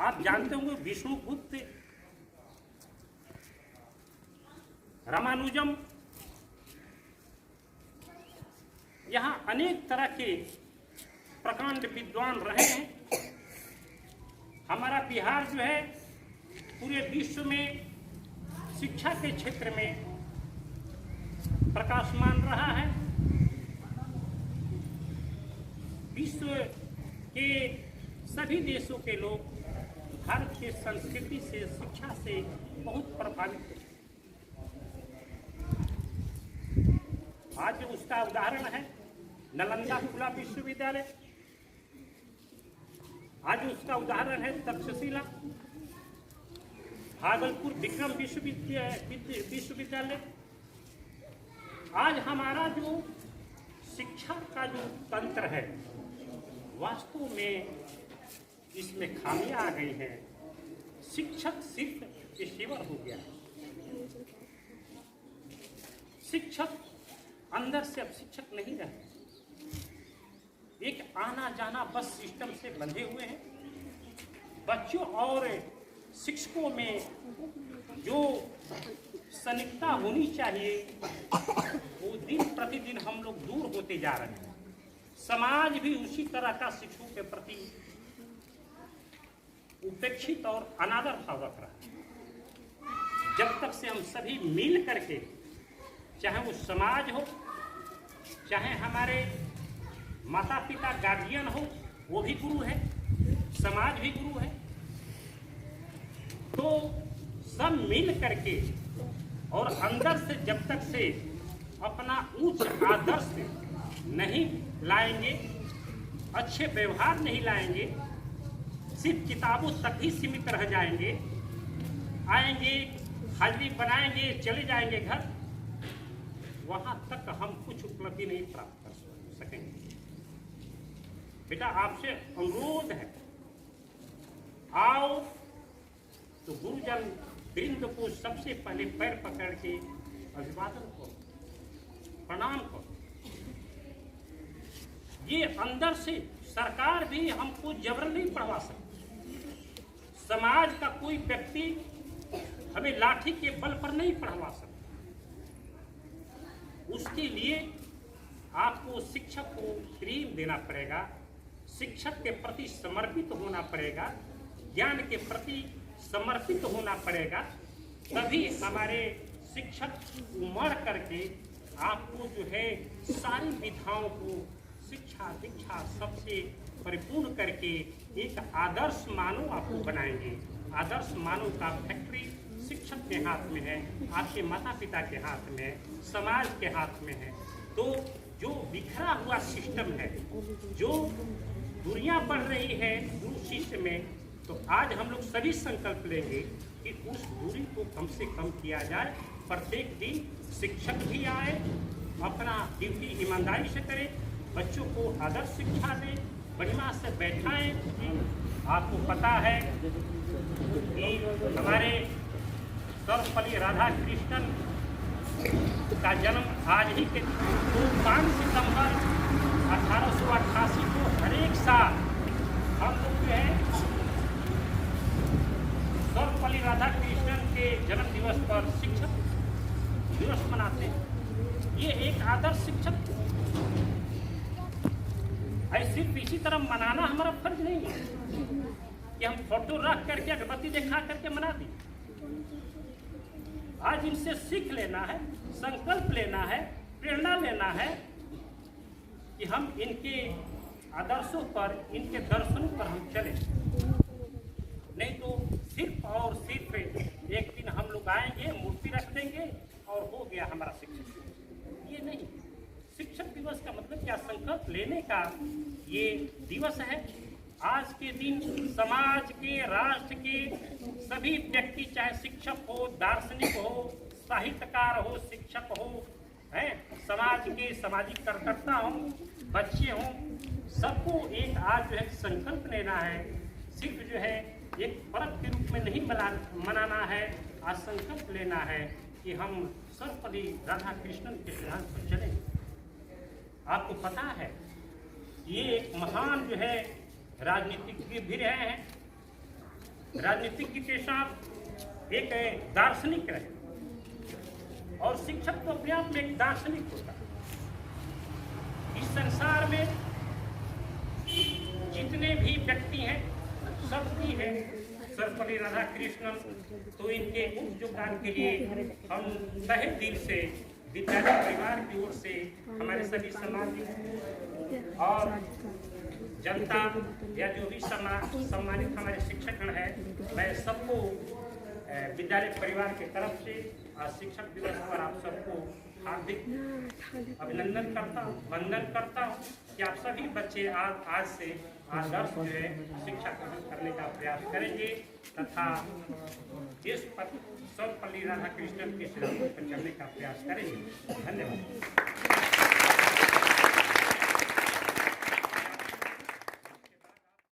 आप जानते होंगे विष्णुगुप्त, रामानुजम, यहाँ अनेक तरह के प्रकांड विद्वान रहे हैं। हमारा बिहार जो है पूरे विश्व में शिक्षा के क्षेत्र में प्रकाशमान रहा है। विश्व के सभी देशों के लोग भारत के संस्कृति से, शिक्षा से बहुत प्रभावित हैं। आज उसका उदाहरण है नालंदा खुला विश्वविद्यालय, आज उसका उदाहरण है तक्षशिला, भागलपुर विक्रम विश्वविद्यालय। आज हमारा जो शिक्षा का जो तंत्र है वास्तव में इसमें खामियां आ गई हैं। शिक्षक सिर्फ पेशेवर हो गया है। शिक्षक अंदर से अब शिक्षक नहीं रहे, एक आना जाना बस सिस्टम से बंधे हुए हैं। बच्चों और शिक्षकों में जो सनिग्धता होनी चाहिए वो दिन प्रतिदिन हम लोग दूर होते जा रहे हैं। समाज भी उसी तरह का शिक्षकों के प्रति उपेक्षित और अनादर भाव रख रहा है। जब तक से हम सभी मिल करके, चाहे वो समाज हो, चाहे हमारे माता पिता गार्जियन हो, वो भी गुरु है, समाज भी गुरु है, तो सब मिल करके और अंदर से जब तक से अपना उच्च आदर्श नहीं लाएंगे, अच्छे व्यवहार नहीं लाएंगे, सिर्फ किताबों तक ही सीमित रह जाएंगे, आएंगे, हाजिरी बनाएंगे, चले जाएंगे घर, वहां तक हम कुछ उपलब्धि नहीं प्राप्त कर सकेंगे। बेटा आपसे अनुरोध है, आओ तो गुरुजन वृंद को सबसे पहले पैर पकड़ के अभिवादन करो, प्रणाम करो। ये अंदर से सरकार भी हमको जबर नहीं पढ़वा सकती, समाज का कोई व्यक्ति हमें लाठी के बल पर नहीं पढ़वा सकता। उसके लिए आपको शिक्षक को प्रेम देना पड़ेगा, शिक्षक के प्रति समर्पित होना पड़ेगा, ज्ञान के प्रति समर्पित होना पड़ेगा। तभी हमारे शिक्षक उमड़ करके आपको जो है सारी विधाओं को शिक्षा दीक्षा सबसे परिपूर्ण करके एक आदर्श मानव आपको बनाएंगे। आदर्श मानव का फैक्ट्री शिक्षक के हाथ में है, आपके माता पिता के हाथ में है, समाज के हाथ में है। तो जो बिखरा हुआ सिस्टम है, जो दूरियां बढ़ रही है गुरु शिष्य में, तो आज हम लोग सभी संकल्प लेंगे कि उस दूरी को कम से कम किया जाए। प्रत्येक दिन शिक्षक भी आए, अपना ड्यूटी ईमानदारी से करें, बच्चों को आदर्श शिक्षा दें, बढ़िया से बैठाएं। आपको पता है कि हमारे सर्वपल्ली राधा कृष्णन का जन्म आज ही के 5 सितंबर 1888 को हर एक साल हम लोग जो है सर्वपल्ली राधा कृष्णन के जन्म दिवस पर शिक्षक दिवस मनाते हैं। ये एक आदर्श शिक्षक है। सिर्फ इसी तरह मनाना हमारा फर्ज नहीं है कि हम फोटो रख करके अगरबत्ती दिखा करके मना दी। आज इनसे सीख लेना है, संकल्प लेना है, प्रेरणा लेना है कि हम इनके आदर्शों पर, इनके दर्शनों पर हम चलें। नहीं तो सिर्फ और सिर्फ एक दिन हम लोग आएंगे, मूर्ति रख देंगे और हो गया हमारा शिक्षक। ये नहीं, शिक्षक दिवस का मतलब क्या, संकल्प लेने का ये दिवस है। आज के दिन समाज के, राष्ट्र के सभी व्यक्ति, चाहे शिक्षक हो, दार्शनिक हो, साहित्यकार हो, शिक्षक हो, हैं, समाज के सामाजिक कार्यकर्ता हो, बच्चे हों, सबको एक आज जो है संकल्प लेना है। सिर्फ जो है एक पर्व के रूप में नहीं मनाना है, आज संकल्प लेना है कि हम सर्वपल्ली राधा कृष्णन के सिद्धांत पर चलें। आपको पता है ये एक महान जो है राजनीतिज्ञ भी रहे हैं, राजनीतिज्ञ के साथ एक दार्शनिक रहे, और शिक्षक तो अपने आप में एक दार्शनिक होता है। इस संसार में जितने भी व्यक्ति हैं सबकी है सर्वपल्ली राधाकृष्णन, तो इनके उपयोगदान के लिए हम तहे दिल से विद्यालय परिवार की ओर से हमारे सभी समाज और जनता या जो भी सम्मानित हमारे शिक्षकगण है, मैं सबको विद्यालय परिवार की तरफ से शिक्षक दिवस पर आप सबको हार्दिक अभिनंदन करता हूँ, वंदन करता हूँ कि आप सभी बच्चे आज से आदर्श जो है शिक्षा ग्रहण करने का प्रयास करेंगे तथा इस सर्वपल्ली राधाकृष्णन के सिद्धांतों पर चलने का प्रयास करेंगे। धन्यवाद।